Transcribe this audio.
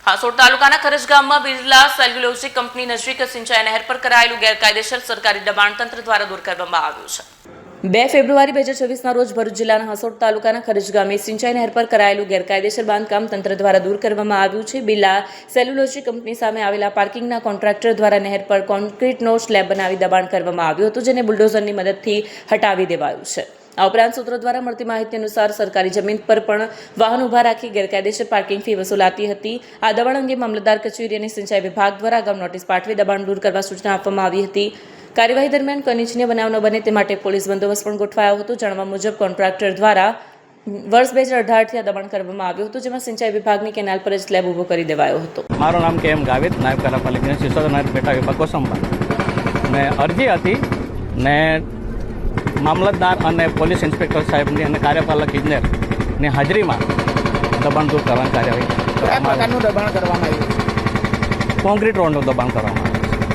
હાસોડ તાલુકાના ખરજ ગામમાં બિરલા સેલ્યુલોજી કંપની નજીક સિંચાઈ નહેર પર કરાયેલું ગેરકાયદેસર સરકારી દબાણ તંત્ર દ્વારા દૂર કરવામાં આવ્યું છે। 2 ફેબ્રુઆરી 2024ના રોજ ભરૂચ જિલ્લાના હાસોડ તાલુકાના ખરજ ગામે સિંચાઈ નહેર પર કરાયેલું ગેરકાયદેસર બાંધકામ તંત્ર દ્વારા દૂર કરવામાં આવ્યું છે। બિરલા સેલ્યુલોજી કંપની સામે આવેલા પાર્કિંગના કોન્ટ્રાક્ટર દ્વારા નહેર પર કોન્ક્રીટનો સ્લેબ બનાવી દબાણ કરવામાં આવ્યું હતું, જેને બુલડોઝરની મદદથી હટાવી દેવાયું છે। આ ઉપરાંત સૂત્રો દ્વારા મળતી માહિતી અનુસાર સરકારી જમીન પર પણ વાહન ઉભા રાખી ગેરકાયદેસર પાર્કિંગ ફી વસૂલાતી હતી। આ દબાણ અંગે મામલતદાર કચેરી અને સિંચાઈ વિભાગ દ્વારા અગાઉ નોટિસ પાઠવી દબાણ દૂર કરવા સૂચના આપવામાં આવી હતી। કાર્યવાહી દરમિયાન અનિચ્છનીય બનાવ ન બને તે માટે પોલીસ બંદોબસ્ત પણ ગોઠવાયો હતો। જાણવા મુજબ કોન્ટ્રાક્ટર દ્વારા વર્ષ 2018થી આ દબાણ કરવામાં આવ્યું હતું, જેમાં સિંચાઈ વિભાગની કેનાલ પર જ સ્લેબ ઊભો કરી દેવાયો હતો। મારું નામ કે એમ ગાવિત, નાયબ કાર્યપાલિકા સિસોદ નહેર પેટા વિભાગ કોસંબા। ને અરજી હતી ને મામલતદાર અને પોલીસ ઇન્સ્પેક્ટર સાહેબની અને કાર્યપાલક ઇજનેરની હાજરીમાં દબાણ દૂર કરવાની કાર્યવાહી કયા પ્રકારનું દબાણ કરવામાં આવ્યું? કોન્ક્રીટ રોડનું દબાણ કરવામાં આવ્યું।